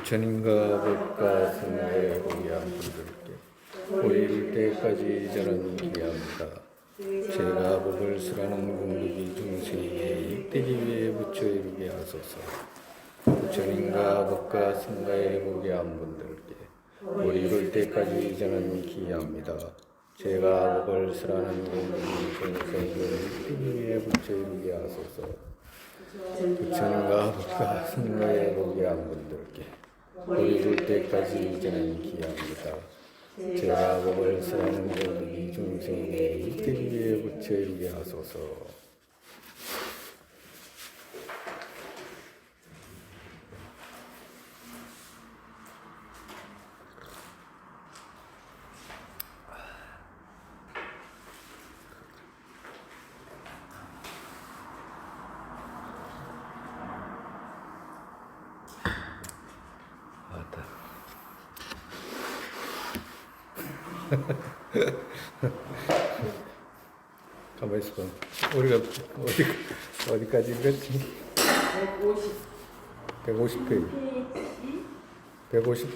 부처님과 법과 성령의 공의한 분들께 오일 때까지 저는 기리합니다. 제가 법을 쓰라는 공덕이 중생에게 이익되기 위해 부처 이루게 하소서. 부처님과 법과 성가의 공의한 분들께 오일 이룰 때까지 저는 기리합니다. 제가 법을 쓰라는 공덕이 중생에게 이익되기 위해 부처 이루게 하소서. 부처님과 법과 성가의 공의한 분들께 오일 이룰 때까지 저는 기리합니다. 제가 법을 쓰라는 공덕이 중생에게 이익되기 위해 부처 이루게 하소서. 가만히 있어봐. 우리가 어디까지 읽었지? 150페이지. 150?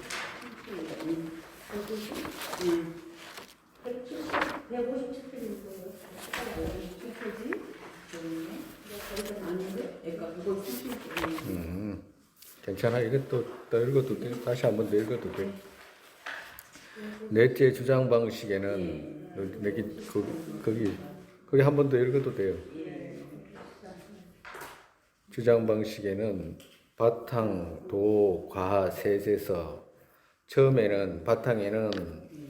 157페이지. 괜찮아. 이것도 더 읽어도 돼. 다시 한번 더 읽어도 돼. 넷째 주장 방식에는 거기 한 번 더 읽어도 돼요. 주장 방식에는 바탕, 도, 과, 세세서 처음에는 바탕에는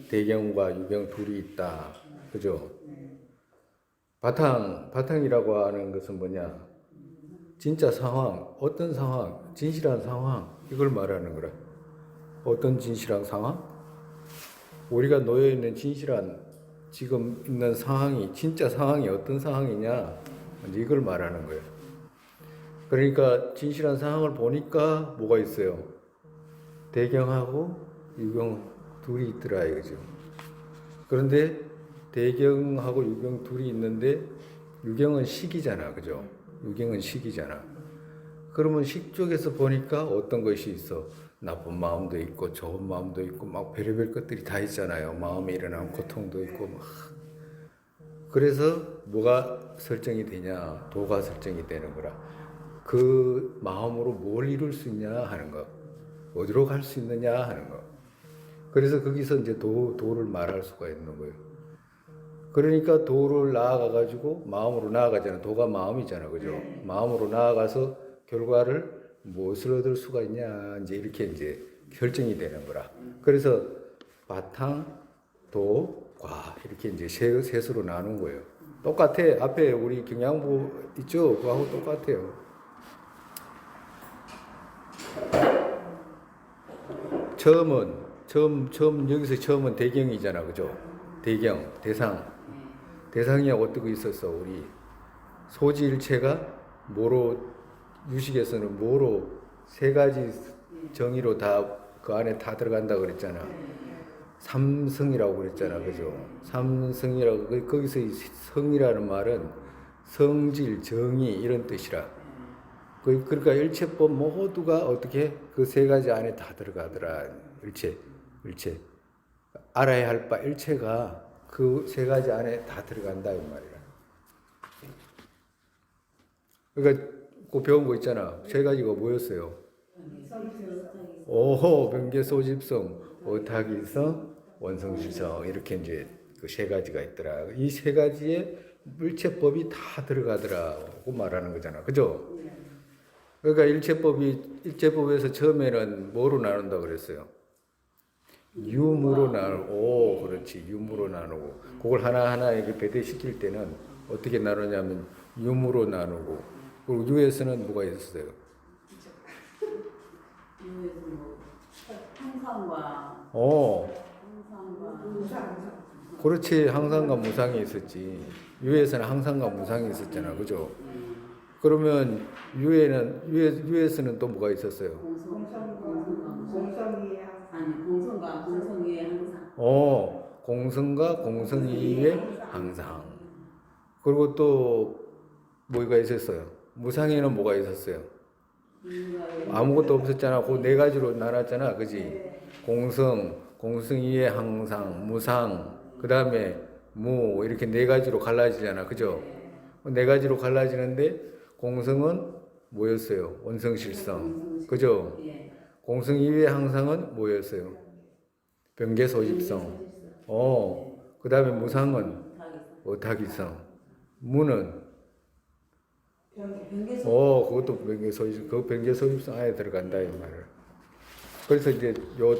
대경과 유경 둘이 있다. 그죠? 바탕이라고 하는 것은 뭐냐? 진짜 상황, 어떤 상황, 진실한 상황, 이걸 말하는 거라. 어떤 진실한 상황? 우리가 놓여있는 진실한 지금 있는 상황이, 진짜 상황이 어떤 상황이냐? 이걸 말하는 거예요. 그러니까 진실한 상황을 보니까 뭐가 있어요? 대경하고 유경 둘이 있더라 이거죠. 그런데 대경하고 유경 둘이 있는데 유경은 식이잖아. 그죠? 유경은 식이잖아. 그러면 식 쪽에서 보니까 어떤 것이 있어? 나쁜 마음도 있고 좋은 마음도 있고 막 별의별 것들이 다 있잖아요. 마음에 일어나는 고통도 있고 막. 그래서 뭐가 설정이 되냐? 도가 설정이 되는 거라. 그 마음으로 뭘 이룰 수 있냐 하는 거. 어디로 갈 수 있느냐 하는 거. 그래서 거기서 이제 도를 말할 수가 있는 거예요. 그러니까 도를 나아가가지고 마음으로 나아가잖아. 도가 마음이잖아. 그죠? 마음으로 나아가서 결과를 무엇을 얻을 수가 있냐. 이제 이렇게 이제 결정이 되는 거라. 그래서 바탕, 도, 과 이렇게 이제 셋으로 나눈 거예요. 똑같아. 앞에 우리 경양부 있죠? 그거하고 똑같아요. 처음 여기서 처음은 대경이잖아. 그죠? 대경, 대상이 어떻게 있었어? 우리 소지일체가 뭐로 유식에서는 뭐로 세 가지 정의로 다 그 안에 다 들어간다 그랬잖아. 삼성이라고 그랬잖아. 그죠? 삼성이라고 거기서 이 성이라는 말은 성질, 정의 이런 뜻이라. 그러니까 일체법 모두가 어떻게 그 세 가지 안에 다 들어가더라. 일체. 알아야 할 바 일체가 그 세 가지 안에 다 들어간다 이 말이야. 그러니까 그 배운 거 있잖아. 세 가지가 뭐였어요? 오호, 병계 소집성, 오타기성, 원성실성 이렇게 이제 그 세 가지가 있더라. 이 세 가지의 일체법이 다 들어가더라고 말하는 거잖아. 그죠? 그러니까 일체법에서 처음에는 뭐로 나눈다 그랬어요? 유무로 나누고, 그렇지. 유무로 나누고. 그걸 하나하나 이렇게 배대시킬 때는 어떻게 나누냐면 유무로 나누고, 그리고 유에서는 뭐가 있었어요? 유에서 뭐 항상과 무상. 그렇지. 항상과 무상이 있었지. 유에서는 항상과 무상이 있었잖아. 그죠? 그러면 유에서는 또 뭐가 있었어요? 공성과 공성이의 항상. 공성과 공성이의 항상. 그리고 또 뭐가 있었어요? 무상에는 뭐가 있었어요? 아무것도 없었잖아. 그 네 가지로 나눴잖아. 그지? 공성 이외에 항상, 무상, 그 다음에 무, 이렇게 네 가지로 갈라지잖아. 그죠? 네 가지로 갈라지는데, 공성은 뭐였어요? 원성실성. 그죠? 공성 이외의 항상은 뭐였어요? 병계소집성. 그 다음에 무상은 오타기성. 무는 그것도 병계소집, 그 병계소집성 안에 들어간다 이 말을. 그래서 이제 요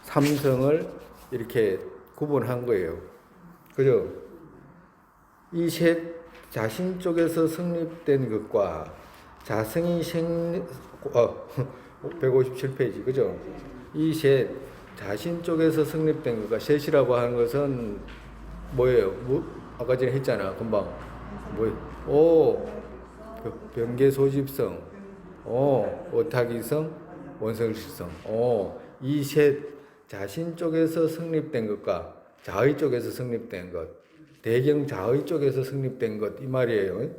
삼성을 이렇게 구분한 거예요. 그죠? 이 셋 자신 쪽에서 성립된 것과 자성이 157페이지 그죠? 이 셋 자신 쪽에서 성립된 것과 셋이라고 하는 것은 뭐예요? 아까 전에 했잖아 금방. 병계소집성, 오타기성, 원성실성. 이 셋 자신 쪽에서 성립된 것과 자의 쪽에서 성립된 것, 대경 자의 쪽에서 성립된 것 이 말이에요.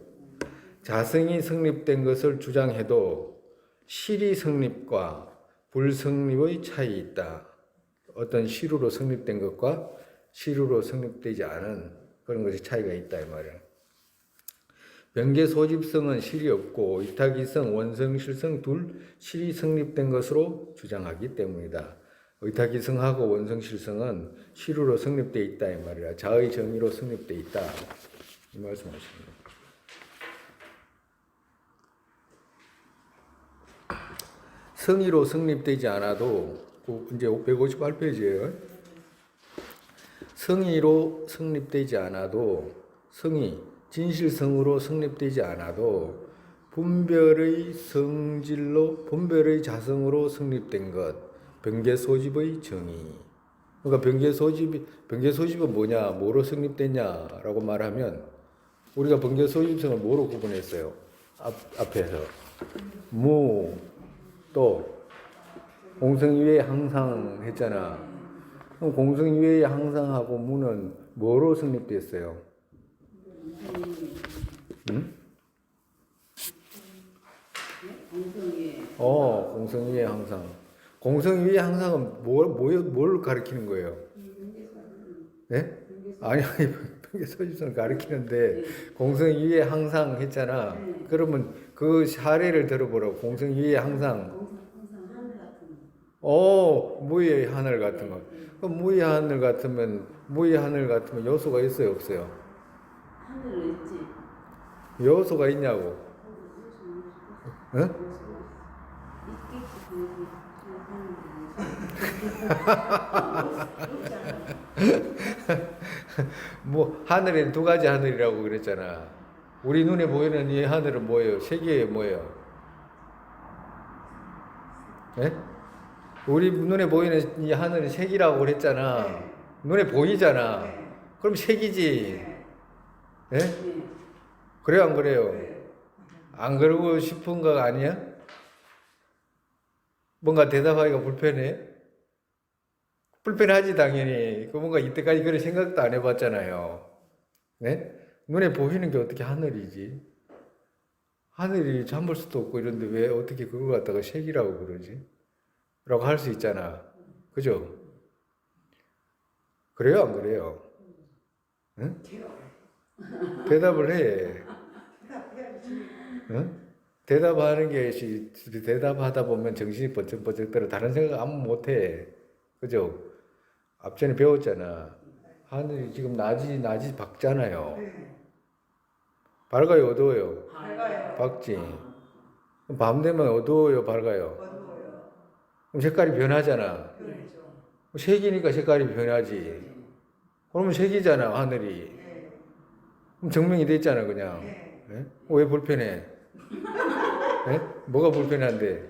자성이 성립된 것을 주장해도 실이 성립과 불성립의 차이 있다. 어떤 실으로 성립된 것과 실으로 성립되지 않은 그런 것이 차이가 있다 이 말이에요. 병계소집성은 실이 없고 의타기성, 원성실성 둘 실이 성립된 것으로 주장하기 때문이다. 의타기성하고 원성실성은 실으로 성립되어 있다 이 말이야. 자의 정의로 성립되어 있다 이 말씀하십니다. 성의로 성립되지 않아도 이제 158페이지예요. 성의로 성립되지 않아도 성의 진실성으로 성립되지 않아도 분별의 성질로 분별의 자성으로 성립된 것 병계소집의 정의. 그러니까 병계소집은 뭐냐, 뭐로 성립됐냐라고 말하면 우리가 병계소집성을 뭐로 구분했어요? 앞에서 무 또 공성 이외에 항상 했잖아. 그럼 공성 이외에 항상하고 무는 뭐로 성립됐어요? 응? 공성 이외에 항상. 공성 이외에 항상은 뭘 가리키는 거예요? 네? 아니, 병계소집성을 가리키는데 공성 이외에 항상 했잖아. 그러면 그 사례를 들어보라고. 공성 이외에 항상. 무의 하늘 같은 거. 그럼 무의 하늘 같으면 요소가 있어요, 없어요? 하늘은 있지. 요소가 있냐고. 응? 뭐 하늘에는 두 가지 하늘이라고 그랬잖아. 우리 눈에 보이는 이 하늘은 뭐예요? 세계에 뭐예요? 예? 우리 눈에 보이는 이 하늘은 색이라고 그랬잖아. 눈에 보이잖아. 그럼 색이지. 예? 그래요, 안 그래요? 안 그러고 싶은 거 아니야? 뭔가 대답하기가 불편해? 불편하지, 당연히. 그 뭔가 이때까지 그런 생각도 안 해봤잖아요. 네? 눈에 보이는 게 어떻게 하늘이지? 하늘이 잠볼 수도 없고 이런데 왜 어떻게 그걸 갖다가 색이라고 그러지? 라고 할 수 있잖아. 그죠? 그래요, 안 그래요? 응? 대답을 해. 응? 대답하는 게, 대답하다 보면 정신이 번쩍번쩍 들어. 다른 생각 아무 못 해. 그죠? 앞전에 배웠잖아. 하늘이 지금 낮이 밝잖아요. 밝아요, 어두워요? 밝아요. 밝지. 밤 되면 어두워요, 밝아요? 어두워요. 그럼 색깔이 변하잖아. 그렇죠. 색이니까 색깔이 변하지. 그러면 색이잖아, 하늘이. 네. 그럼 증명이 됐잖아, 그냥. 네. 네? 왜 불편해? 네? 뭐가 불편한데?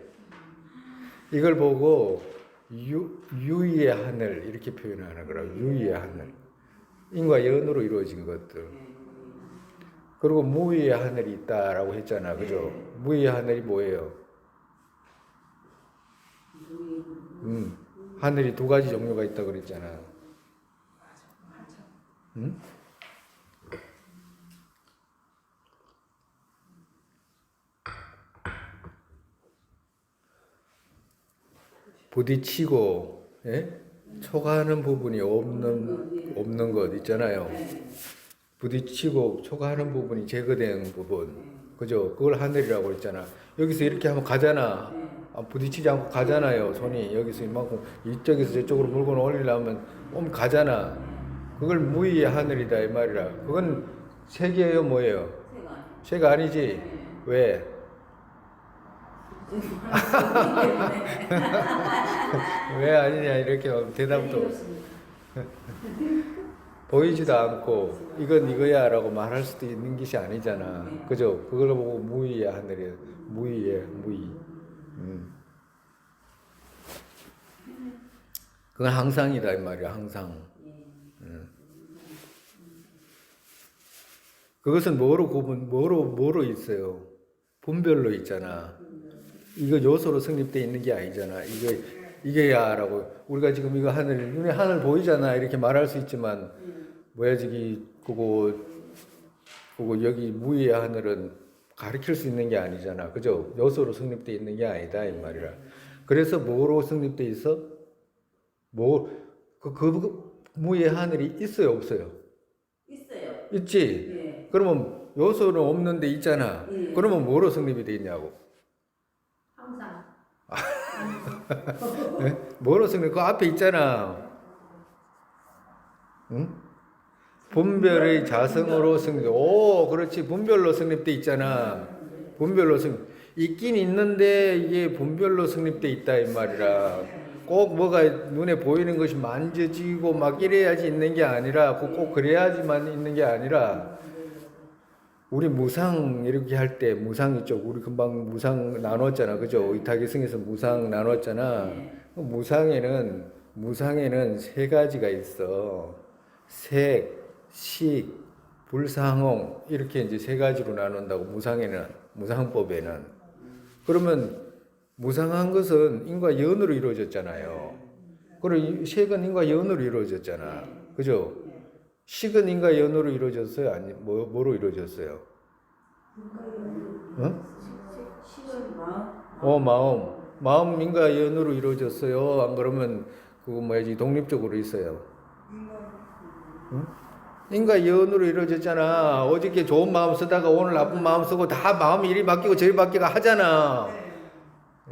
이걸 보고 유의 하늘 이렇게 표현하는 거라고. 유의 하늘. 인과 연으로 이루어진 것들. 그리고 무의 하늘이 있다라고 했잖아, 그죠? 무의 하늘이 뭐예요? 하늘이 두 가지 종류가 있다고 그랬잖아. 응? 부딪히고 예? 초과하는 부분이 없는 것 있잖아요. 부딪히고 초과하는 부분이 제거된 부분. 그죠? 그걸 하늘이라고 했잖아. 여기서 이렇게 하면 가잖아. 부딪히지 않고 가잖아요. 손이 여기서 이만큼 이쪽에서 저쪽으로 물건 올리려면 가잖아. 그걸 무의의 하늘이다 이 말이라. 그건 색이에요, 뭐예요? 색 아니지? 왜? 왜 아니냐 이렇게 하면 대답도 보이지도 않고 이건 이거야라고 말할 수도 있는 것이 아니잖아. 그죠? 그걸 보고 무의의 하늘이에요. 무의의 무의. 그건 항상이다 이 말이야. 항상. 그것은 뭐로 있어요? 분별로 있잖아. 이거 요소로 성립되어 있는 게 아니잖아. 이게야라고. 우리가 지금 이거 눈에 하늘 보이잖아. 이렇게 말할 수 있지만, 뭐야, 그거 여기 무의의 하늘은 가리킬 수 있는 게 아니잖아. 그죠? 요소로 성립되어 있는 게 아니다. 이 말이라. 그래서 뭐로 성립되어 있어? 무의의 하늘이 있어요? 없어요? 있어요. 있지? 예. 그러면 요소는 없는데 있잖아. 예. 그러면 뭐로 성립이 돼 있냐고. 항상. 네? 뭐로 성립? 그 앞에 있잖아. 응? 분별의 자성으로 성립. 오, 그렇지. 분별로 성립돼 있잖아. 분별로 성립. 있긴 있는데 이게 분별로 성립돼 있다 이 말이라. 꼭 뭐가 눈에 보이는 것이 만져지고 막 이래야지 있는 게 아니라 꼭 그래야지만 있는 게 아니라 우리 무상 이렇게 할 때 무상 있죠. 우리 금방 무상 나눴잖아. 그죠? 의타기승에서 무상 나눴잖아. 무상에는 세 가지가 있어. 색, 식, 불상홍 이렇게 이제 세 가지로 나눈다고 무상법에는. 그러면 무상한 것은 인과 연으로 이루어졌잖아요. 그리고 색은 인과 연으로 이루어졌잖아. 그죠? 식은 인과 연으로 이루어졌어요? 아니, 뭐로 이루어졌어요? 어? 식은 마음. 마음 인과 연으로 이루어졌어요? 안 그러면, 그거 뭐야지, 독립적으로 있어요? 응? 인과 연으로 이루어졌잖아. 어저께 좋은 마음 쓰다가 오늘 나쁜 마음 쓰고 다 마음이 이리 바뀌고 저리 바뀌고 하잖아.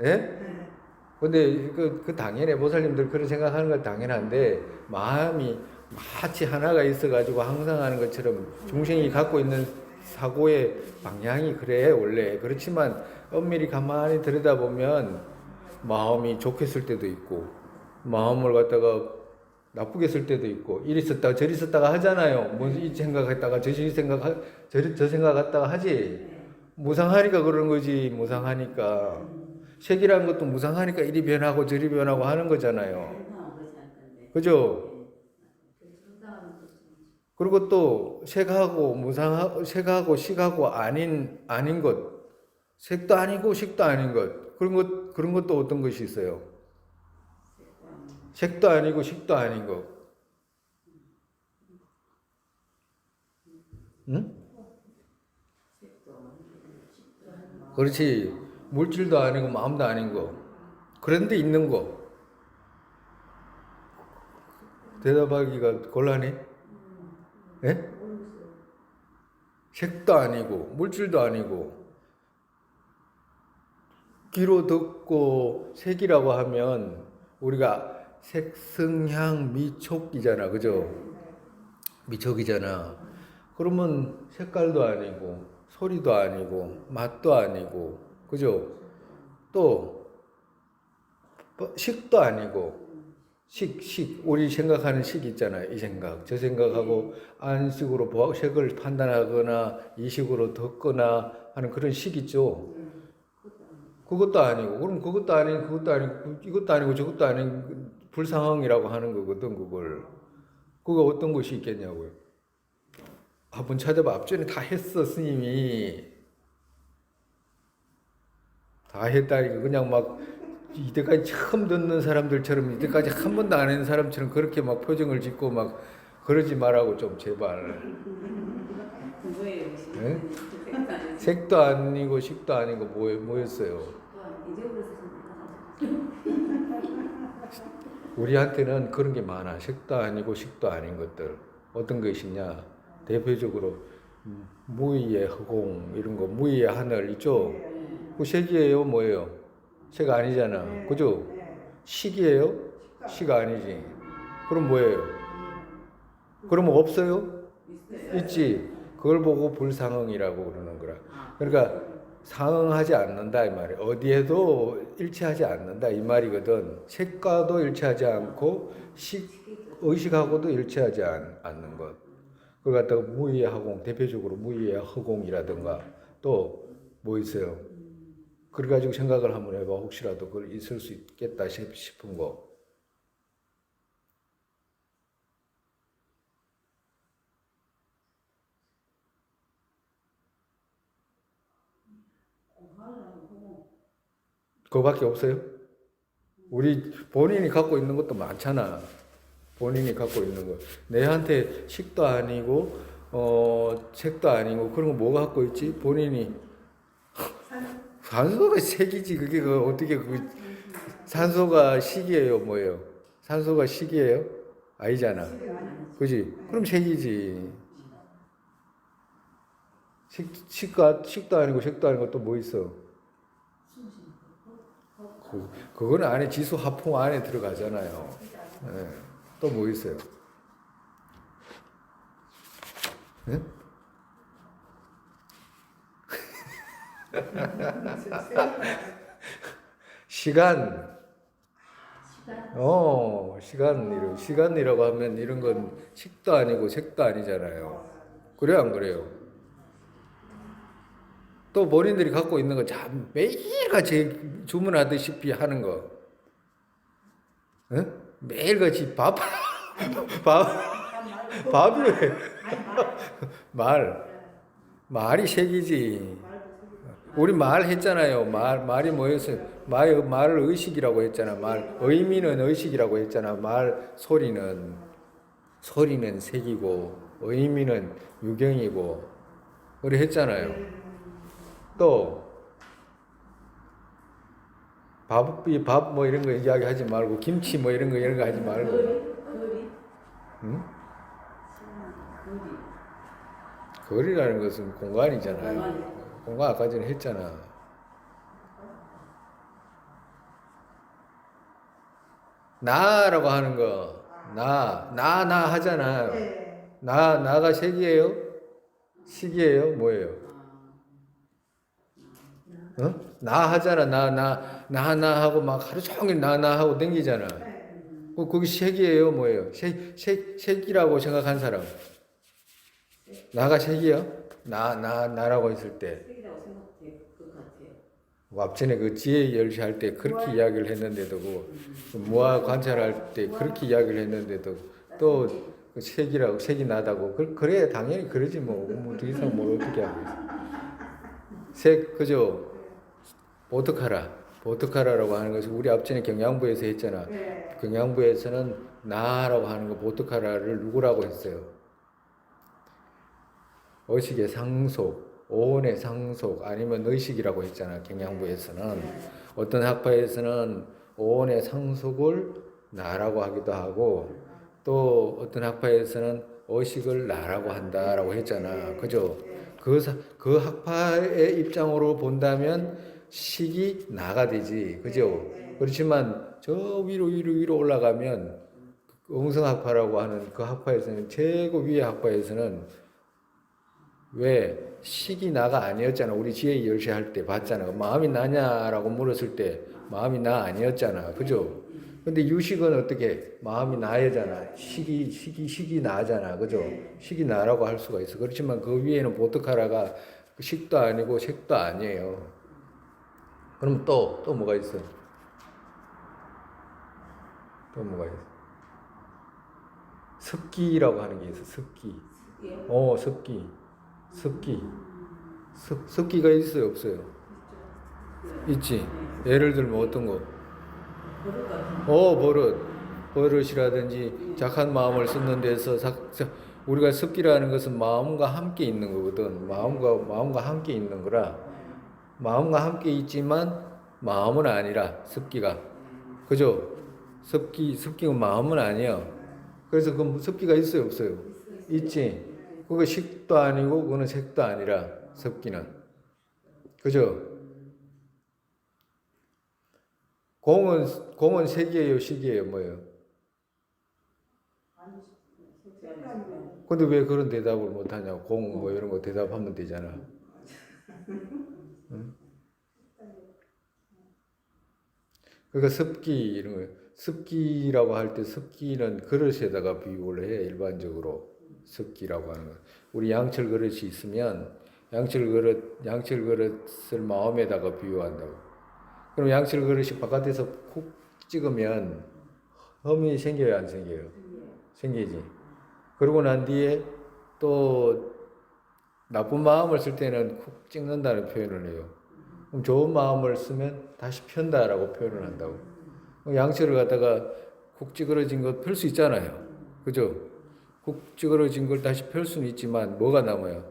예? 근데 그 당연해. 보살님들 그런 생각하는 건 당연한데 마음이 마치 하나가 있어가지고 항상 하는 것처럼 중생이 갖고 있는 사고의 방향이 그래 원래. 그렇지만 엄밀히 가만히 들여다보면 마음이 좋게 쓸 때도 있고 마음을 갖다가 나쁘게 쓸 때도 있고 이리 썼다가 저리 썼다가 하잖아요. 뭐 이 생각했다가 저 생각했다가 하지. 무상하니까 그런 거지. 무상하니까. 색이라는 것도 무상하니까 이리 변하고 저리 변하고 하는 거잖아요. 그죠? 그리고 또 색하고 식하고 아닌 것, 색도 아니고 식도 아닌 것, 그런 것도 어떤 것이 있어요? 색도 아니고 식도 아닌 것. 응? 그렇지. 물질도 아니고 마음도 아닌 거. 그런데 있는 거. 대답하기가 곤란해? 예? 색도 아니고 물질도 아니고 귀로 듣고 색이라고 하면 우리가 색성향 미촉이잖아. 그죠? 미촉이잖아. 그러면 색깔도 아니고 소리도 아니고 맛도 아니고 그죠? 또 식도 아니고 식 우리 생각하는 식 있잖아요. 이 생각 저 생각하고 안식으로 색을 판단하거나 이 식으로 듣거나 하는 그런 식 있죠. 그것도 아니고 그럼 그것도 아니고 이것도 아니고 저것도 아닌 불상황이라고 하는 거거든. 그거 어떤 것이 있겠냐고요. 한번 찾아봐. 앞전에 다 했어. 스님이 다 했다니까. 그냥 막 이때까지 처음 듣는 사람들처럼 이때까지 한 번도 안 했는 사람처럼 그렇게 막 표정을 짓고 막 그러지 말라고 좀 제발. 네? 색도 아니고 식도 아니고 뭐였어요? 우리한테는 그런 게 많아. 색도 아니고 식도 아닌 것들. 어떤 것이냐? 대표적으로 무의의 허공 이런 거, 무의의 하늘 있죠? 그 색이에요, 뭐예요? 색 아니잖아. 그죠? 식이에요? 식 아니지. 그럼 뭐예요? 그러면 없어요? 있지. 그걸 보고 불상응이라고 그러는 거라. 그러니까 상응하지 않는다 이 말이에요. 어디에도 일치하지 않는다 이 말이거든. 색과도 일치하지 않고 의식하고도 일치하지 않는 것. 그걸 갖다가 무의의 허공, 대표적으로 무의의 허공이라든가 또 뭐 있어요? 그래가지고 생각을 한번 해봐. 혹시라도 그걸 있을 수 있겠다 싶은 거. 그거밖에 없어요? 우리 본인이 갖고 있는 것도 많잖아. 본인이 갖고 있는 거. 내한테 식도 아니고, 책도 아니고, 그런 거 뭐가 갖고 있지? 본인이. 산소가 색이지. 그게 어떻게, 산소가 식이에요? 뭐예요? 산소가 식이에요? 아니잖아. 그지? 그럼 색이지. 식도 아니고, 색도 아니고 또 뭐 있어? 그거는 안에 지수 화풍 안에 들어가잖아요. 네. 또 뭐 있어요? 네? 시간. 시간이라고 하면 이런 건 식도 아니고 색도 아니잖아요. 그래요, 안 그래요? 또 본인들이 갖고 있는 거 참 매일같이 주문하듯이 하는 거. 응? 매일같이 밥이 왜? 말이 색이지. 우리 말 했잖아요. 말이 뭐였어요? 말을 의식이라고 했잖아. 의미는 의식이라고 했잖아. 소리는 색이고, 의미는 유경이고, 그래 했잖아요. 또, 밥 뭐 이런 거 이야기 하지 말고, 김치 뭐 이런 거 하지 말고. 응? 거리라는 것은 공간이잖아요. 공간 아까 전에 했잖아. 나라고 하는 거, 나 하잖아. 나가 색이에요? 식이에요? 뭐예요? 어? 나 하잖아. 나 하고 막 하루 종일 나 하고 댕기잖아. 거기 색이에요? 뭐예요? 색이라고 생각한 사람. 나가 색이야? 나라고 했을 때. 앞전에 그 지혜 열시할 때 그렇게 이야기를 했는데도 그 무아 관찰할 때 그렇게 이야기를 했는데도 또 색이 나다고 그래 당연히 그러지 뭐 이상 뭘 어떻게 하겠어. 그죠? 보트카라라고 하는 것이 우리 앞전에 경양부에서 했잖아. 경양부에서는 나라고 하는 거 보트카라를 누구라고 했어요? 의식의 상속, 오온의 상속 아니면 의식이라고 했잖아. 경양부에서는 어떤 학파에서는 오온의 상속을 나라고 하기도 하고 또 어떤 학파에서는 의식을 나라고 한다라고 했잖아. 그죠? 그 학파의 입장으로 본다면 식이 나가 되지. 그죠? 그렇지만 저 위로 올라가면 응성학파라고 하는 그 학파에서는 최고 위의 학파에서는 왜 식이 나가 아니었잖아. 우리 지혜 열시할 때 봤잖아. 마음이 나냐라고 물었을 때 마음이 나 아니었잖아. 그죠? 근데 유식은 어떻게 마음이 나야잖아. 식이 나잖아. 그죠? 식이 나라고 할 수가 있어. 그렇지만 그 위에는 보트카라가 식도 아니고 색도 아니에요. 그럼 또 뭐가 있어? 또 뭐가 있어? 습기라고 하는 게 있어. 습기. 습기가 있어요, 없어요? 있지. 예를 들면 어떤 거? 버릇이라든지 착한 마음을 쓰는 데서 우리가 습기라는 것은 마음과 함께 있는 거거든. 마음과 함께 있는 거라. 마음과 함께 있지만 마음은 아니라 습기가. 그죠? 습기가 마음은 아니야. 그래서 그 습기가 있어요, 없어요? 있지. 그거 식도 아니고 그거는 색도 아니라 습기는. 그죠? 공은 색이에요, 식이에요, 뭐예요? 근데 왜 그런 대답을 못 하냐고. 공 뭐 이런 거 대답하면 되잖아. 응? 그러니까 습기 이런 거 습기라고 할 때 습기는 그릇에다가 비유를 해. 일반적으로 습기라고 하는 거. 우리 양철 그릇이 있으면 양철 그릇을 마음에다가 비유한다고. 그럼 양철 그릇이 바깥에서 콕 찍으면 흠이 생겨요, 안 생겨요? 생기지. 그러고 난 뒤에 또 나쁜 마음을 쓸 때는 콕 찍는다는 표현을 해요. 그럼 좋은 마음을 쓰면 다시 편다라고 표현을 한다고. 양철을 갖다가 콕 찌그러진 거 펼 수 있잖아요. 그죠? 콕 찌그러진 걸 다시 펼 수는 있지만 뭐가 남아요?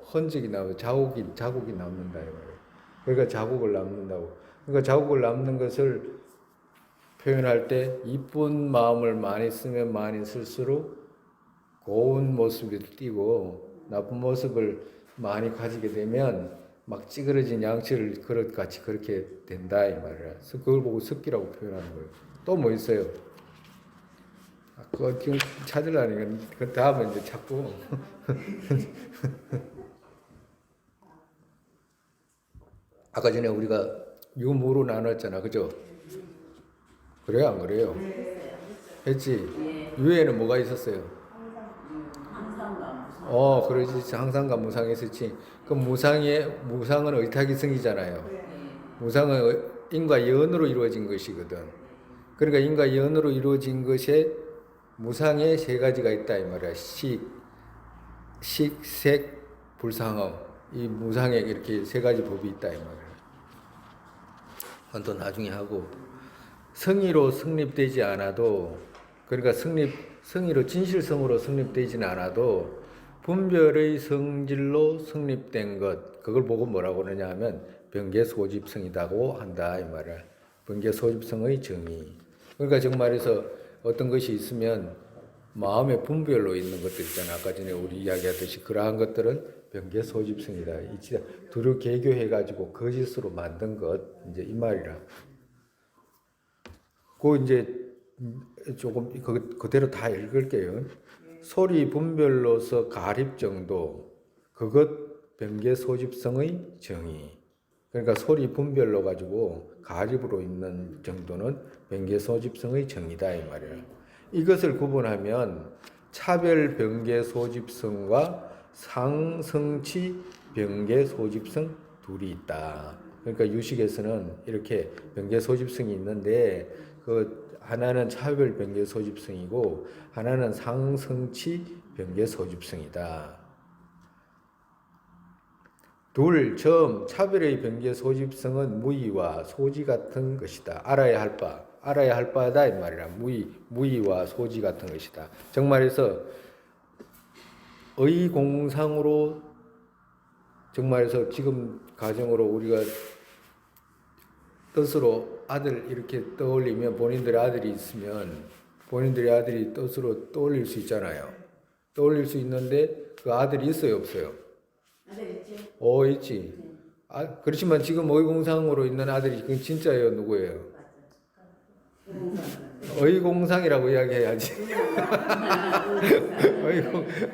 흔적이 남아요. 자국이 남는다 이 말이에요. 그러니까 자국을 남는다고. 그러니까 자국을 남는 것을 표현할 때 이쁜 마음을 많이 쓰면 많이 쓸수록 고운 모습이 띄고 나쁜 모습을 많이 가지게 되면 막 찌그러진 양철 그릇 같이 그렇게 된다 이 말이야. 그걸 보고 습기라고 표현하는 거예요. 또 뭐 있어요? 그거 지금 찾으려니까 그 다음에 이제 찾고. 아까 전에 우리가 유무로 나눴잖아, 그죠? 그래요, 안 그래요? 했지. 유에는 뭐가 있었어요? 그러지. 항상과 무상이 있었지. 그 무상은 의탁이성이잖아요. 무상은 인과 연으로 이루어진 것이거든. 그러니까 인과 연으로 이루어진 것에 무상에 세 가지가 있다 이 말이야. 색, 불상어. 이 무상에 이렇게 세 가지 법이 있다 이 말이야. 또 나중에 하고 성의로 성립되지 않아도 그러니까 성의로 진실성으로 성립되지는 않아도 분별의 성질로 성립된 것 그걸 보고 뭐라고 그러냐 하면 병계소집성이라고 한다 이 말이야. 병계소집성의 정의. 그러니까 정말에서 어떤 것이 있으면 마음의 분별로 있는 것들 있잖아. 아까 전에 우리 이야기하듯이 그러한 것들은 병계소집성이다. 두루 개교해가지고 거짓으로 만든 것 이제 이 말이라. 그 이제 조금 그대로 다 읽을게요. 소리 분별로서 가립 정도 그것 병계소집성의 정의. 그러니까 소리 분별로 가지고 가립으로 있는 정도는 병계소집성의 정의다 이 말이야. 이것을 구분하면 차별 병계소집성과 상성치 병계소집성 둘이 있다. 그러니까 유식에서는 이렇게 병계소집성이 있는데 그 하나는 차별 병계소집성이고 하나는 상성치 병계소집성이다. 처음 차별의 병계소집성은 무의와 소지 같은 것이다. 알아야 할 바다 이 말이라. 무의와 소지 같은 것이다. 정말해서 의공상으로 정말해서 지금 가정으로 우리가 뜻으로 아들 이렇게 떠올리면 본인들의 아들이 있으면 본인들의 아들이 뜻으로 떠올릴 수 있잖아요. 떠올릴 수 있는데 그 아들이 있어요, 없어요? 아들 있지? 있지. 그렇지만 지금 의공상으로 있는 아들이 그건 진짜예요, 누구예요? 의공상이라고 이야기해야지.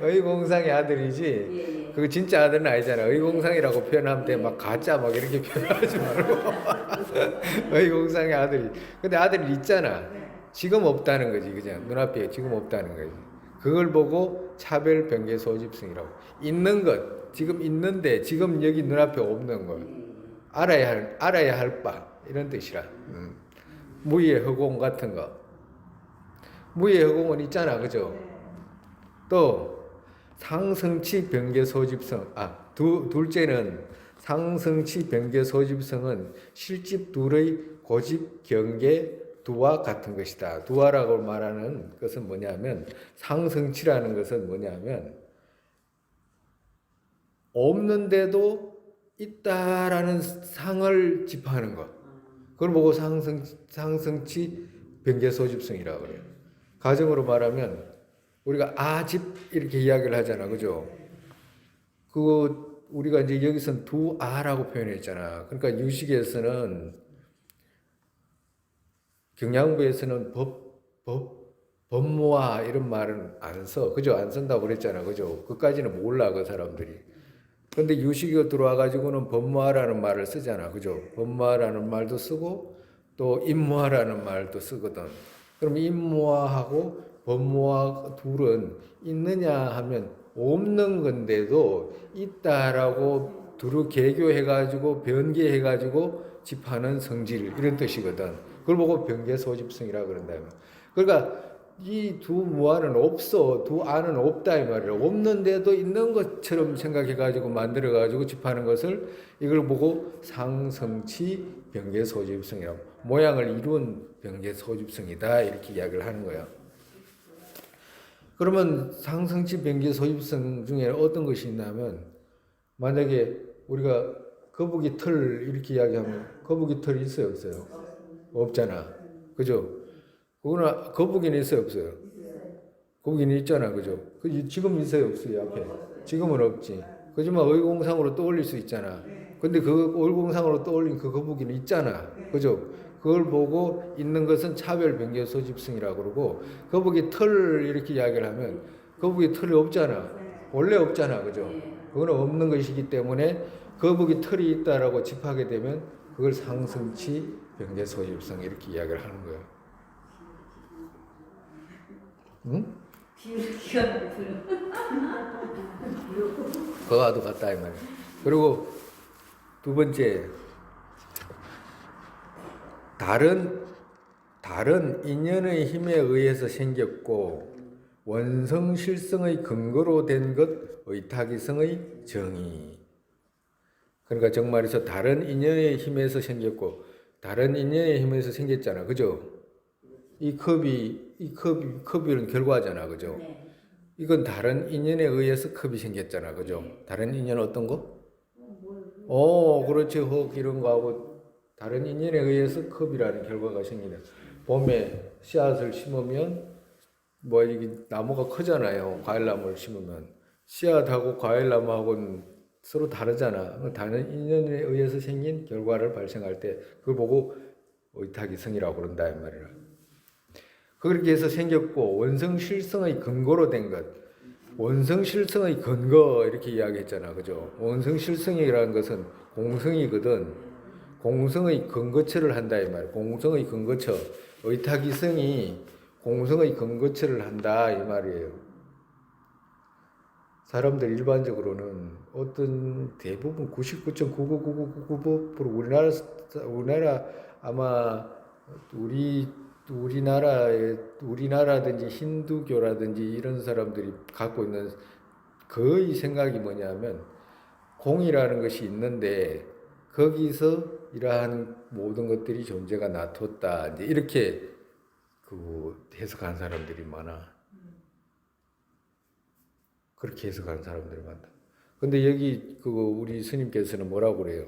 의공상의 아들이지. 그거 진짜 아들은 아니잖아. 의공상이라고 표현하면 돼. 막 가짜 막 이렇게 표현하지 말고. 의공상의 아들이. 근데 아들이 있잖아. 지금 없다는 거지, 그냥 눈앞에 지금 없다는 거지. 그걸 보고 차별 병계 소집성이라고. 있는 것, 지금 있는데 지금 여기 눈앞에 없는 것. 알아야 할 바 이런 뜻이라. 무의의 허공 같은 거. 무의의 허공은 있잖아, 그죠? 또 상성치 병계 소집성. 둘째는 상성치 병계 소집성은 실집 둘의 고집 경계 두와 같은 것이다. 두와라고 말하는 것은 뭐냐면 상성치라는 것은 뭐냐면 없는데도 있다라는 상을 짚하는 것. 그걸 보고 상승치 변개 소집성이라고 그래요. 가정으로 말하면 우리가 집 이렇게 이야기를 하잖아, 그죠? 그거 우리가 이제 여기서는 두 아라고 표현했잖아. 그러니까 유식에서는 경양부에서는 법모아 이런 말은 안 써. 그죠? 안 쓴다고 그랬잖아. 그죠? 그까지는 몰라, 그 사람들이. 근데 유식이 들어와 가지고는 법모아라는 말을 쓰잖아. 그죠? 법모아라는 말도 쓰고 또 임모아라는 말도 쓰거든. 그럼 임모아하고 법모아 둘은 있느냐 하면 없는 건데도 있다라고 두루 개교해 가지고 변개해 가지고 집하는 성질 이런 뜻이거든. 그걸 보고 변개 소집성이라 그런다. 그러니까 이 두 무아는 없어, 두 아는 없다 이 말이야. 없는데도 있는 것처럼 생각해가지고 만들어가지고 집하는 것을 이걸 보고 상성치 변개 소집성이라고 모양을 이룬 변개 소집성이다 이렇게 이야기를 하는 거야. 그러면 상성치 변개 소집성 중에 어떤 것이 있냐면 만약에 우리가 거북이 털 이렇게 이야기하면 거북이 털이 있어요, 없어요? 없잖아, 그죠? 그거는 거북이는 있어요, 없어요? 거북이는 있잖아, 그죠? 지금 있어요, 없어요, 앞에? 지금은 없지. 그지만 의공상으로 떠올릴 수 있잖아. 근데 그 의공상으로 떠올린 그 거북이는 있잖아, 그죠? 그걸 보고 있는 것은 차별 변개 소집성이라고 그러고 거북이 털 이렇게 이야기를 하면 거북이 털이 없잖아. 원래 없잖아, 그죠? 그거는 없는 것이기 때문에 거북이 털이 있다라고 집하게 되면 그걸 상승치 변개 소집성 이렇게 이야기를 하는 거예요. 응? 기가 그거와도 같다 이 말이야. 그리고 두 번째 다른 인연의 힘에 의해서 생겼고 원성실성의 근거로 된 것 의타기성의 정의. 그러니까 정말에서 다른 인연의 힘에서 생겼고 다른 인연의 힘에서 생겼잖아, 그죠? 이 컵이는 결과잖아, 그죠? 네. 이건 다른 인연에 의해서 컵이 생겼잖아, 그죠? 다른 인연 어떤 거? 그렇지. 흙 이런 거하고 다른 인연에 의해서 컵이라는 결과가 생기네. 봄에 씨앗을 심으면 이게 나무가 크잖아요. 과일나무를 심으면 씨앗하고 과일나무하고는 서로 다르잖아. 다른 인연에 의해서 생긴 결과를 발생할 때 그걸 보고 의타기성이라고 그런다 이 말이야. 그렇게 해서 생겼고 원성실성의 근거로 된 것. 원성실성의 근거 이렇게 이야기했잖아, 그죠? 원성실성이라는 것은 공성이거든. 공성의 근거처를 한다 이 말이야. 공성의 근거처. 의타기성이 공성의 근거처를 한다 이 말이에요. 사람들 일반적으로는 어떤 대부분 99.99999% 우리나라 아마 우리나라든지 힌두교라든지 이런 사람들이 갖고 있는 거의 생각이 뭐냐면 공이라는 것이 있는데 거기서 이러한 모든 것들이 존재가 나뒀다 이제 이렇게 해석한 사람들이 많아. 그렇게 해석한 사람들이 많다. 근데 여기 우리 스님께서는 뭐라고 그래요?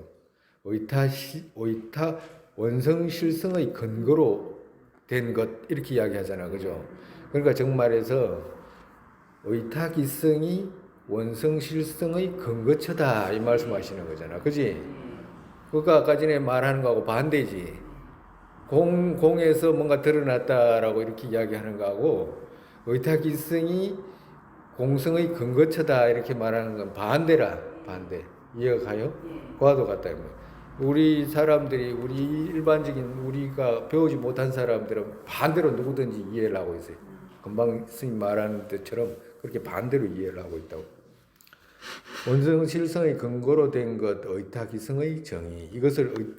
의타 원성실성의 근거로 된 것 이렇게 이야기하잖아, 그죠? 그러니까 정말에서 의타기성이 원성실성의 근거처다 이 말씀하시는 거잖아, 그지? 그거 아까 전에 말하는 거하고 반대지. 공에서 뭔가 드러났다라고 이렇게 이야기하는 거하고 의타기성이 공성의 근거처다 이렇게 말하는 건 반대. 이해가 가요? 그와도 같다. 우리 사람들이 우리 일반적인 우리가 배우지 못한 사람들은 반대로 누구든지 이해를 하고 있어요. 금방 스님 말하는 것처럼 그렇게 반대로 이해를 하고 있다고. 원성실성의 근거로 된 것 의타기성의 정의.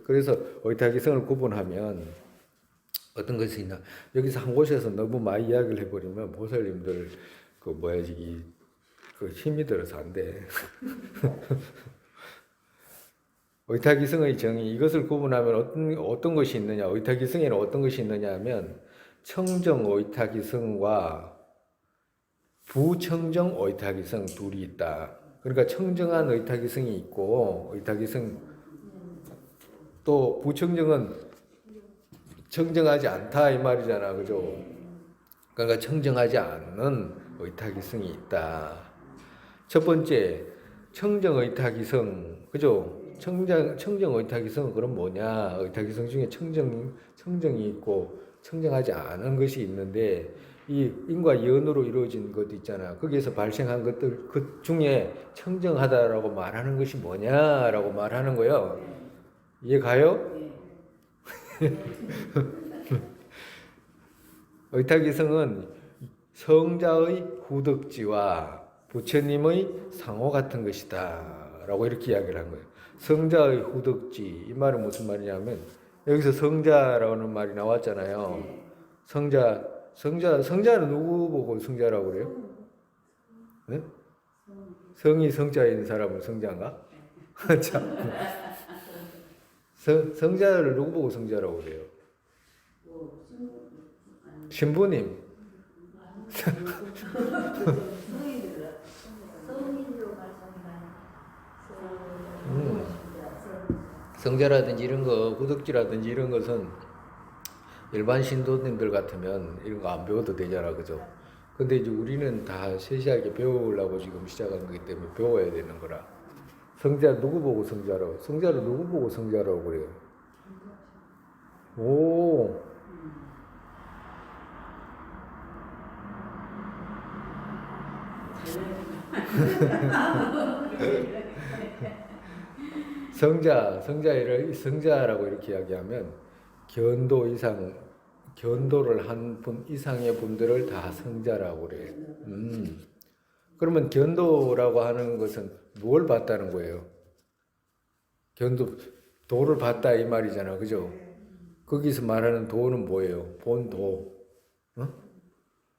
그래서 의타기성을 구분하면 어떤 것이 있나? 여기서 한 곳에서 너무 많이 이야기를 해버리면 보살님들 힘이 들어서 안 돼. 의타기성의 정의, 이것을 구분하면 어떤 것이 있느냐? 의타기성에는 어떤 것이 있느냐 하면 청정 의타기성과 부청정 의타기성 둘이 있다. 그러니까 청정한 의타기성이 있고 의타기성 또 부청정은 청정하지 않다 이 말이잖아, 그죠? 그러니까 청정하지 않는 의탁이성이 있다. 첫 번째, 청정의탁이성, 그죠? 청정의탁이성은 그럼 뭐냐? 의탁이성 중에 청정이 있고 청정하지 않은 것이 있는데 이 인과 연으로 이루어진 것 있잖아. 거기에서 발생한 것들 그 중에 청정하다라고 말하는 것이 뭐냐라고 말하는 거예요. 이해 가요? 의탁이성은 성자의 후덕지와 부처님의 상호 같은 것이다 라고 이렇게 이야기를 한 거예요. 성자의 후덕지, 이 말은 무슨 말이냐면 여기서 성자라는 말이 나왔잖아요. 성자는 누구 보고 성자라고 그래요? 네? 성이 성자인 사람은 성자인가? 참. 성자를 누구 보고 성자라고 그래요? 신부님. 성자라든지 이런 거, 후덕지라든지 이런 것은 일반 신도님들 같으면 이런 거 안 배워도 되잖아, 그죠? 근데 이제 우리는 다 세세하게 배우려고 지금 시작한 거기 때문에 배워야 되는 거라. 성자 누구 보고 성자라고? 성자를 누구 보고 성자라고 그래요? 오. 성자라고 이렇게 이야기하면 견도 이상, 견도를 한 분 이상의 분들을 다 성자라고 그래요. 그러면 견도라고 하는 것은 뭘 봤다는 거예요? 도를 봤다 이 말이잖아, 그죠? 거기서 말하는 도는 뭐예요? 본도. 어?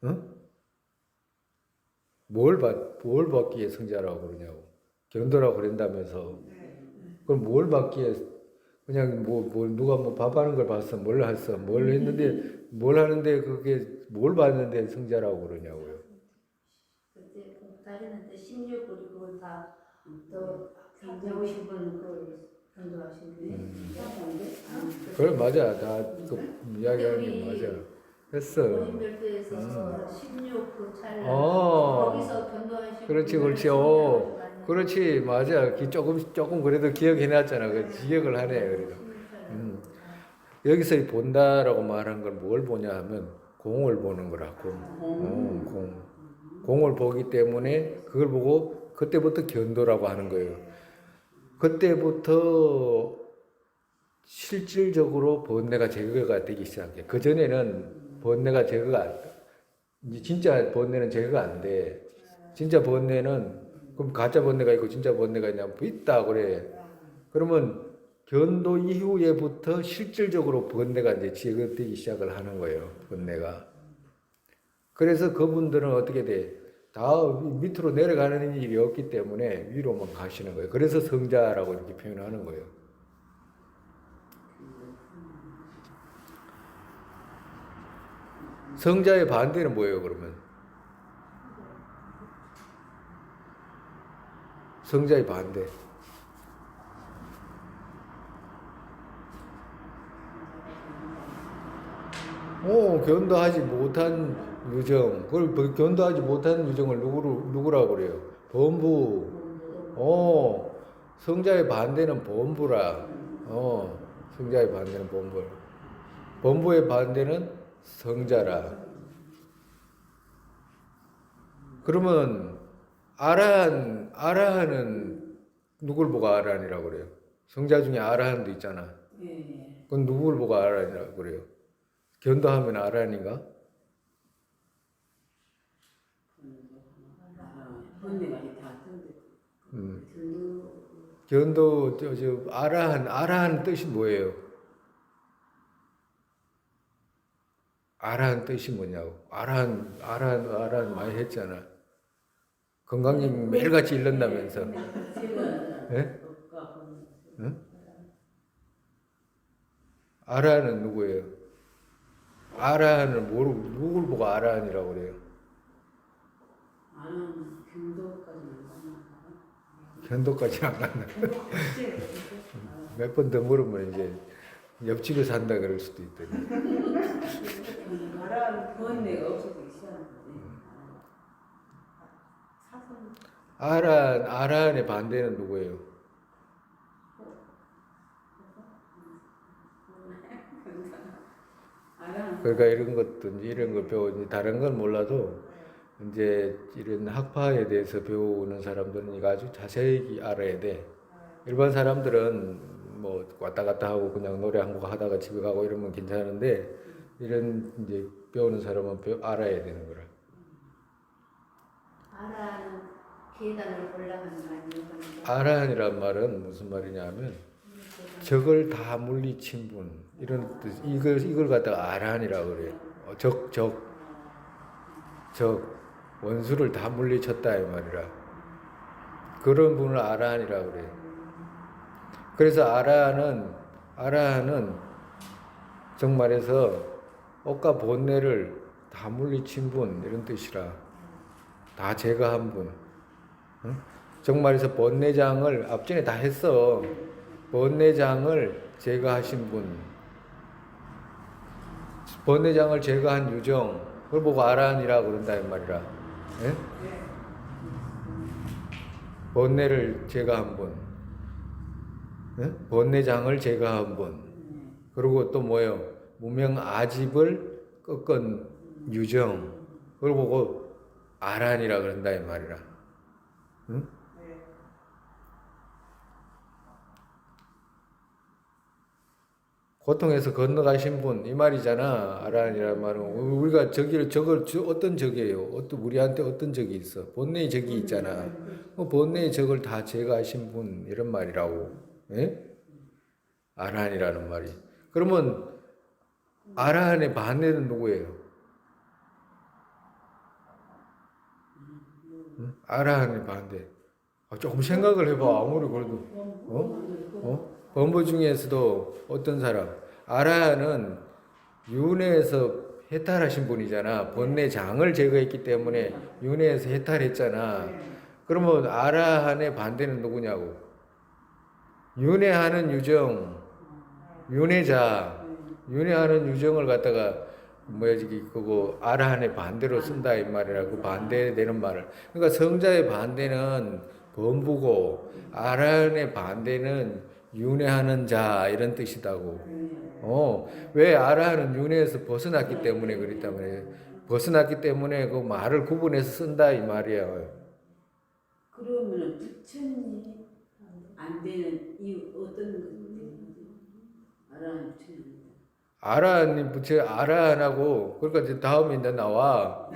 어? 뭘 받기에 성자라고 그러냐고. 견도라고 그런다면서. 그럼 뭘 받기에, 그냥 누가 밥 하는 걸 봤어, 뭘 했어, 뭘 했는데, 뭘 하는데 그게, 뭘 봤는데 성자라고 그러냐고요. 그때 공타리는데 16 그걸 다또 견뎌오신 분 그걸 견도하신 분이 그래, 맞아. 그 이야기하는 게 맞아. 했어. 고인별도에서 16 그 찰나 거기서 견도하신 그렇지, 분을 그렇지. 그렇지, 맞아. 조금 그래도 기억해놨잖아. 그 기억을 하네, 그래도. 여기서 이 본다라고 말한 걸 뭘 보냐 하면 공을 보는 거라, 공. 공을 보기 때문에 그걸 보고 그때부터 견도라고 하는 거예요. 그때부터 실질적으로 번뇌가 제거가 되기 시작해. 그전에는 번뇌가 제거가, 진짜 번뇌는 제거가 안 돼. 진짜 번뇌는, 그럼 가짜 번뇌가 있고 진짜 번뇌가 있냐면 있다 그래. 그러면 견도 이후에부터 실질적으로 번뇌가 이제 제거되기 시작을 하는 거예요. 번뇌가. 그래서 그분들은 어떻게 돼? 다 밑으로 내려가는 일이 없기 때문에 위로만 가시는 거예요. 그래서 성자라고 이렇게 표현하는 거예요. 성자의 반대는 뭐예요, 그러면? 성자의 반대. 견도하지 못한 유정. 그걸 견도하지 못한 유정을 누구라고 그래요? 범부. 성자의 반대는 범부라. 성자의 반대는 범부. 범부의 반대는 성자라. 그러면 아라한은 누굴 보고 아라한이라고 그래요? 성자 중에 아라한도 있잖아. 그건 누굴 보고 아라한이라고 그래요? 견도하면 아라한인가? 견도 아라한 뜻이 뭐예요? 아라한 뜻이 뭐냐고. 아라한 많이 했잖아. 건강님 매일같이 읽는다면서. 예? 응? 아라한은 누구예요? 아라한을 누굴 보고 아라한이라고 그래요? 아는 견도까지는 견도까지 안 간다. 몇 번 더 물으면 이제 옆집에 산다 그럴 수도 있더니. 말하는 번뇌가 없어지기 시작하는데 사선 아란의 반대는 누구예요? 알아. 그러니까 이런 것도 이제 이런 거 배우니 다른 건 몰라도 이제 이런 학파에 대해서 배우는 사람들은 이거 아주 자세히 알아야 돼. 일반 사람들은 뭐 왔다 갔다 하고 그냥 노래 한 곡 하다가 집에 가고 이러면 괜찮은데 이런 이제 배우는 사람은 알아야 되는 거라. 아라는 계단을 올라가는 거 아니에요? 아란이란 말은 무슨 말이냐면 적을 다 물리친 분 이런 뜻. 이걸 갖다가 아란이라고 그래요. 적 원수를 다 물리쳤다 이 말이라. 그런 분을 아란이라고 그래요. 그래서 아라는 정말에서 억과 본뇌를 다 물리친 분 이런 뜻이라. 다 제거한 분. 응? 정말에서 번뇌장을 앞전에 다 했어. 번뇌장을 제거하신 분. 번뇌장을 제거한 유정. 그걸 보고 아란이라고 그런다 이 말이라. 예? 번뇌를 제거한 분. 예? 번뇌장을 제거한 분. 그리고 또 뭐예요? 무명 아집을 꺾은 유정. 그걸 보고 아란이라 그런다 이 말이라. 응? 고통에서 건너가신 분 이 말이잖아. 아란이란 말은 우리가 저걸 어떤 적이에요? 우리한테 어떤 적이 있어? 본래의 적이 있잖아. 본래의 적을 다 제거하신 분 이런 말이라고. 예? 아란이라는 말이. 그러면 아란의 반대는 누구예요? 응? 아란의 반대. 조금 생각을 해봐. 아무리 그래도 범부 중에서도 어떤 사람 아라는 윤회에서 해탈하신 분이잖아. 번뇌장을 제거했기 때문에 윤회에서 해탈했잖아. 그러면 아라한의 반대는 누구냐고? 윤회하는 유정, 윤회자, 윤회하는 유정을 갖다가 그거 아라한의 반대로 쓴다 이 말이라. 그 반대되는 말을. 그러니까 성자의 반대는 범부고 아라한의 반대는 윤회하는 자 이런 뜻이다고. 왜 아라한은 윤회에서 벗어났기 때문에 그랬다 말이에요. 벗어났기 때문에 그 말을 구분해서 쓴다 이 말이야. 그러면은 부처님 안 되는 이유 어떤 것 때문에? 알아는 부처님. 아라한하고 그러니까 이제 다음에 이제 나와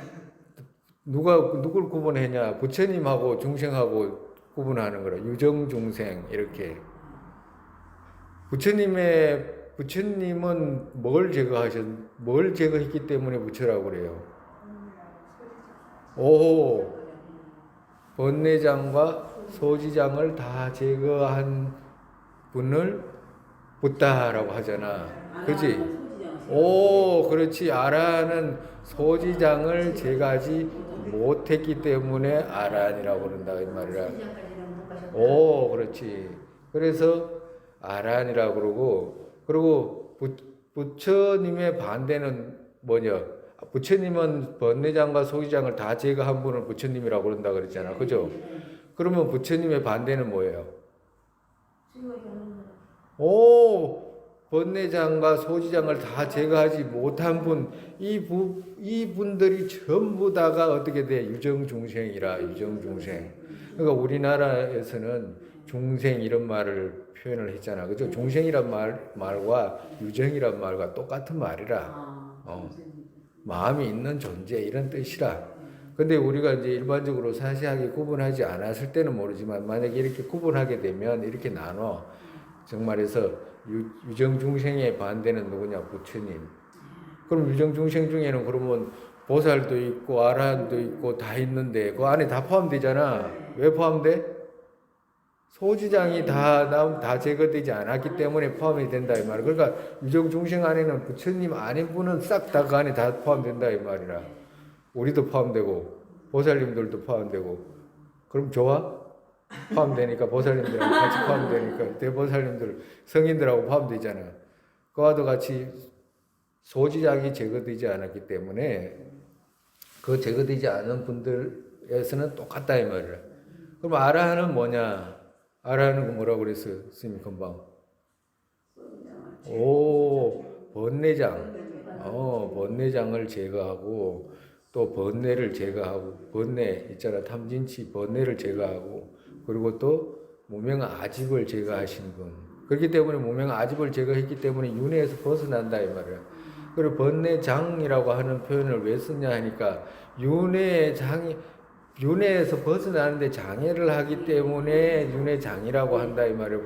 누굴 구분했냐? 부처님하고 중생하고 구분하는 거라. 유정 중생 이렇게. 부처님은 뭘 제거했기 때문에 부처라고 그래요? 오, 번뇌장과 소지장을 다 제거한 분을 붓다라고 하잖아. 그지? 오, 그렇지. 아라는 소지장을 제거하지 못했기 때문에 아란이라고 그런다 이 말이라. 오, 그렇지. 그래서 아란이라고 그러고 부처님의 반대는 뭐냐? 부처님은 번뇌장과 소지장을 다 제거한 분을 부처님이라고 그런다 그랬잖아. 그죠? 그러면 부처님의 반대는 뭐예요? 오, 번뇌장과 소지장을 다 제거하지 못한 분, 이분들이 전부 다가 어떻게 돼? 유정중생이라, 유정중생. 그러니까 우리나라에서는 중생 이런 말을 표현을 했잖아. 그죠? 중생이란 말과 유정이란 말과 똑같은 말이라. 마음이 있는 존재 이런 뜻이라. 근데 우리가 이제 일반적으로 상세하게 구분하지 않았을 때는 모르지만 만약에 이렇게 구분하게 되면 이렇게 나눠. 정말해서 유정중생의 반대는 누구냐? 부처님. 그럼 유정중생 중에는 그러면 보살도 있고 아라한도 있고 다 있는데 그 안에 다 포함되잖아. 왜 포함돼? 소지장이 다 제거되지 않았기 때문에 포함이 된다 이 말이야. 그러니까 유정중생 안에는 부처님 아닌 분은 싹 다 그 안에 다 포함된다 이 말이라. 우리도 포함되고 보살님들도 포함되고. 그럼 좋아? 포함되니까 보살님들하고 같이 포함되니까 대보살님들 성인들하고 포함되잖아. 그와도 같이 소지작이 제거되지 않았기 때문에 그 제거되지 않은 분들에서는 똑같다 이 말이야. 그럼 아라한은 뭐냐? 아라한은 뭐라고 그랬어요? 스님 금방. 오, 번뇌장. 번뇌장을 제거하고 또 번뇌를 제거하고 번뇌 있잖아. 탐진치 번뇌를 제거하고 그리고 또 무명 아집을 제거하신 분. 그렇기 때문에 무명 아집을 제거했기 때문에 윤회에서 벗어난다 이 말이야. 그리고 번뇌장이라고 하는 표현을 왜 쓰냐 하니까 윤회에서 벗어나는데 장애를 하기 때문에 윤회장이라고 한다 이 말이야.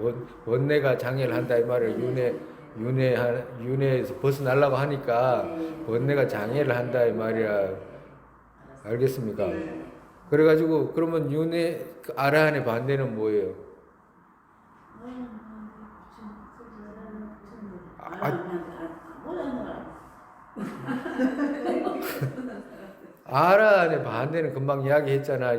번뇌가 장애를 한다 이 말이야. 윤회에서 벗어나려고 하니까 번뇌가 장애를 한다 이 말이야. 알겠습니까? 그래가지고 그러면 그 아라한의 반대는 뭐예요? 아라한의 반대는 금방 이야기했잖아.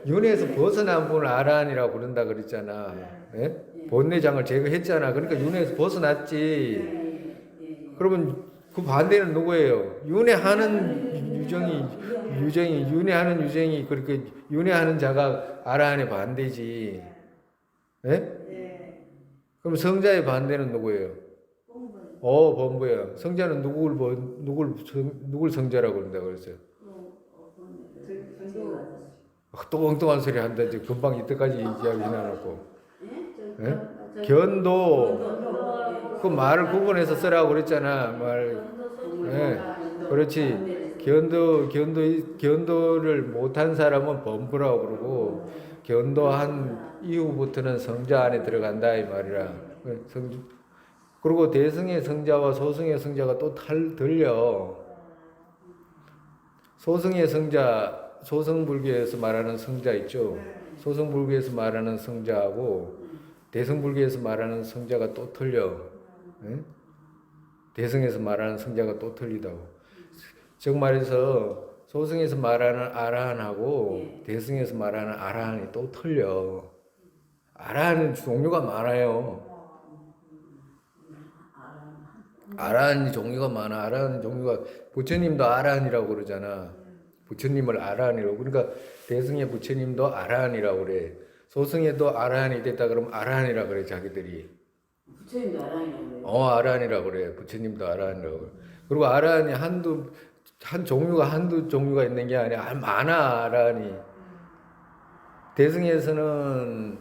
윤회에서 벗어난 분을 아라한이라고 부른다 그랬잖아. 예? 본내장을 제거했잖아. 그러니까 윤회에서 벗어났지. 그러면 그 반대는 누구예요? 윤회하는 윤회하는 유정이 그렇게 윤회하는 자가 아라한의 반대지. 예? 그럼 성자의 반대는 누구예요? 범부예요. 성자는 누굴 성자라고 그런다고 그랬어요? 또 엉뚱한 소리 한다. 이제 금방 이때까지 이야기 해놔놓고. 예? 견도. 그 말을 구분해서 쓰라고 그랬잖아. 예. 그렇지. 견도를 못한 사람은 범부라고 그러고, 견도한 이후부터는 성자 안에 들어간다, 이 말이라. 그리고 대승의 성자와 소승의 성자가 또 들려. 소승의 성자, 소승불교에서 말하는 성자 있죠. 소승불교에서 말하는 성자하고 대승불교에서 말하는 성자가 또 틀려. 응? 대승에서 말하는 성자가 또 틀리다고. 즉 말해서 소승에서 말하는 아라한하고 대승에서 말하는 아라한이 또 틀려. 아라한은 종류가 많아요. 아라한 종류가 많아. 아라한 종류가 부처님도 아라한이라고 그러잖아. 부처님을 아라한이라고. 그러니까 대승의 부처님도 아라한이라고 그래. 소승에도 아라한이 됐다 그러면 아라한이라고 그래 자기들이. 부처님도 아라한이라고 그래. 아라한이라고 그래. 부처님도 아라한이라고 그래. 그리고 아라한이 한두 종류가 있는 게 아니라 많아 아라한이. 대승에서는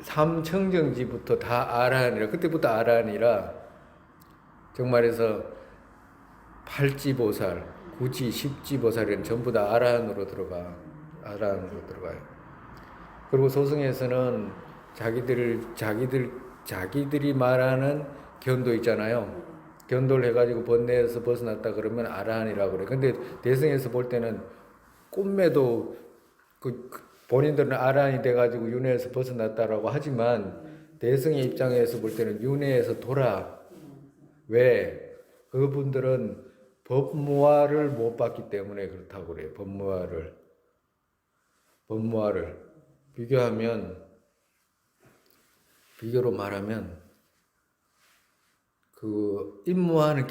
삼청정지부터 다 아라한이라. 그때부터 아라한이라. 정말해서 팔지보살, 구지, 십지보살은 전부 다 아라한으로 들어가요. 그리고 소승에서는 자기들이 말하는 견도 있잖아요. 견도를 해가지고 번뇌에서 벗어났다 그러면 아라한이라고 그래. 근데 대승에서 볼 때는 꿈에도 본인들은 아라한이 돼가지고 윤회에서 벗어났다라고 하지만 대승의 입장에서 볼 때는 윤회에서 돌아. 왜? 그분들은 법무화를 못 받기 때문에 그렇다고 그래요. 법무화를 비교로 말하면 그 임무화는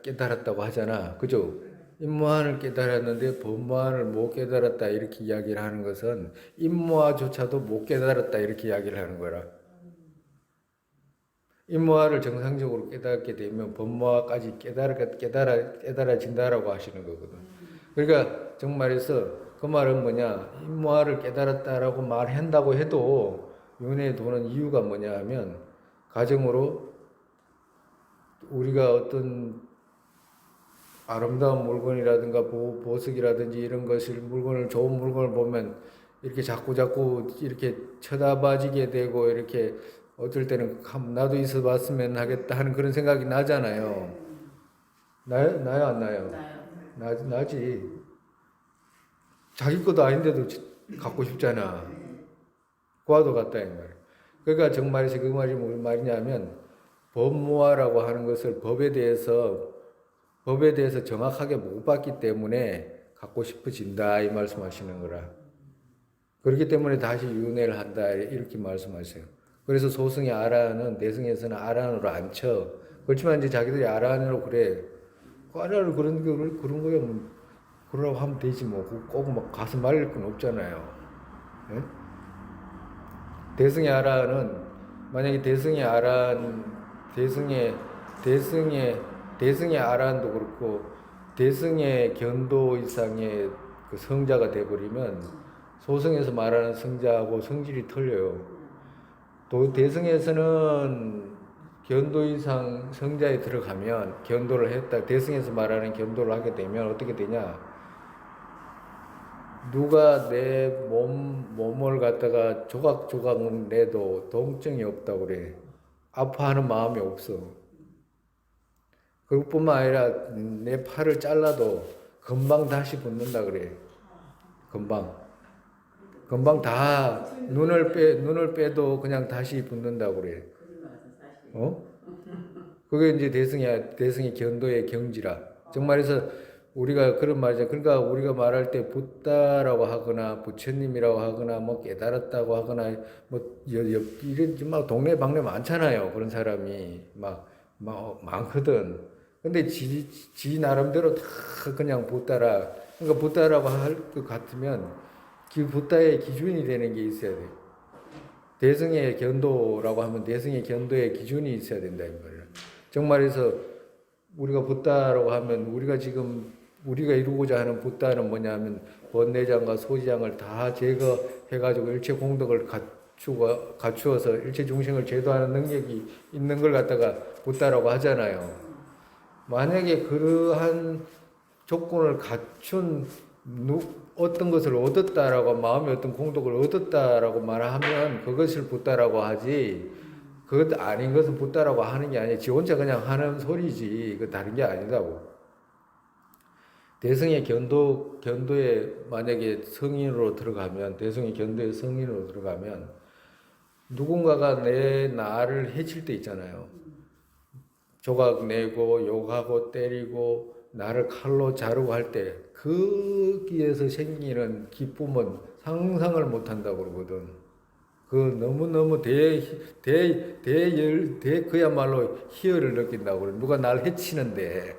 깨달았다고 하잖아. 그죠? 임무화를 깨달았는데 법무화를 못 깨달았다 이렇게 이야기를 하는 것은 임무화조차도 못 깨달았다 이렇게 이야기를 하는 거라. 임무화를 정상적으로 깨닫게 되면 법무화까지 깨달아진다라고 하시는 거거든. 그러니까 정말해서 그 말은 뭐냐, 임무화를 깨달았다라고 말한다고 해도 윤회에 도는 이유가 뭐냐 하면 가정으로 우리가 어떤 아름다운 물건이라든가 보석이라든지 이런 좋은 물건을 보면 이렇게 자꾸 이렇게 쳐다봐지게 되고 이렇게 어쩔 때는 나도 있어 봤으면 하겠다 하는 그런 생각이 나잖아요. 나요 안 나요? 나지. 자기 것도 아닌데도 갖고 싶잖아. 그와도 같다 이 말이야. 그러니까 정말이지 그 말이 무슨 말이냐면 법무화라고 하는 것을 법에 대해서 정확하게 못 봤기 때문에 갖고 싶어진다 이 말씀하시는 거라. 그렇기 때문에 다시 윤회를 한다 이렇게 말씀하세요. 그래서 소승의 아란은 대승에서는 아란으로 안 쳐. 그렇지만 이제 자기들이 아란으로 그래. 아란으로 그런 거야. 뭐 그러라고 하면 되지 뭐. 꼭 막 가서 말릴 건 없잖아요. 예? 대승의 아란은 만약에 대승의 아란도 그렇고 대승의 견도 이상의 그 성자가 돼버리면 소승에서 말하는 성자하고 성질이 틀려요. 또 대승에서는 견도 이상 성자에 들어가면 견도를 했다. 대승에서 말하는 견도를 하게 되면 어떻게 되냐? 누가 내 몸을 갖다가 조각조각 내도 동증이 없다고 그래. 아파하는 마음이 없어. 그것뿐만 아니라 내 팔을 잘라도 금방 다시 붙는다 그래. 금방 다 눈을 빼도 그냥 다시 붙는다고 그래. 어? 그게 이제 대승의 견도의 경지라. 정말해서 우리가 그런 말이죠. 그러니까 우리가 말할 때 붓다라고 하거나 부처님이라고 하거나 뭐 깨달았다고 하거나 뭐 이런 막 동네 방네 많잖아요. 그런 사람이 막 많거든. 근데 지 나름대로 다 그냥 붓다라. 그러니까 붓다라고 할 것 같으면 그 붓다의 기준이 되는 게 있어야 돼. 대승의 견도라고 하면 대승의 견도의 기준이 있어야 된다 이 말이야. 정말해서 우리가 붓다라고 하면 우리가 이루고자 하는 붓다는 뭐냐면 번뇌장과 소지장을 다 제거해가지고 일체 공덕을 갖추어서 일체 중생을 제도하는 능력이 있는 걸 갖다가 붓다라고 하잖아요. 만약에 그러한 조건을 갖춘 어떤 것을 얻었다라고 마음의 어떤 공덕을 얻었다라고 말하면 그것을 붓다라고 하지. 그것 아닌 것은 붓다라고 하는 게 아니야. 지 혼자 그냥 하는 소리지. 그 다른 게 아니다고. 대승의 견도에 만약에 성인으로 들어가면 대승의 견도에 성인으로 들어가면 누군가가 내 나를 해칠 때 있잖아요. 조각 내고 욕하고 때리고 나를 칼로 자르고 할 때 거기에서 생기는 기쁨은 상상을 못한다고 그러거든. 그 너무너무 그야말로 희열을 느낀다고 그래. 누가 날 해치는데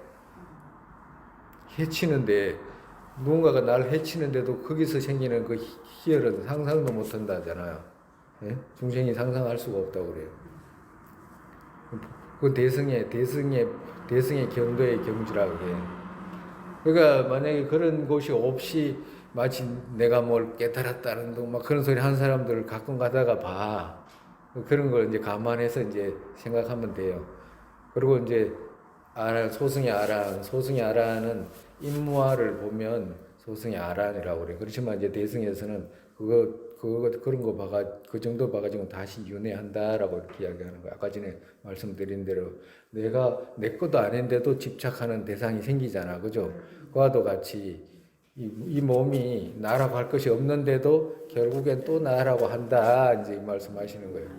누군가가 날 해치는데도 거기서 생기는 그 희열은 상상도 못한다잖아요. 예? 중생이 상상할 수가 없다고 그래요. 그 대승의 견도의 경지라고 그래요. 그러니까 만약에 그런 곳이 없이 마치 내가 뭘 깨달았다는 둥 막 그런 소리 한 사람들을 가끔 가다가 봐. 그런 걸 이제 감안해서 이제 생각하면 돼요. 그리고 이제 소승의 아란은 인무화를 보면 소승의 아란이라고 그래. 그렇지만 이제 대승에서는 그런 거 그 정도 봐가지고 다시 윤회한다라고 이렇게 이야기하는 거야. 아까 전에 말씀드린 대로 내 것도 아닌데도 집착하는 대상이 생기잖아. 그죠? 그와도 같이 이 몸이 나라고 할 것이 없는데도 결국엔 또 나라고 한다. 이제 말씀하시는 거예요.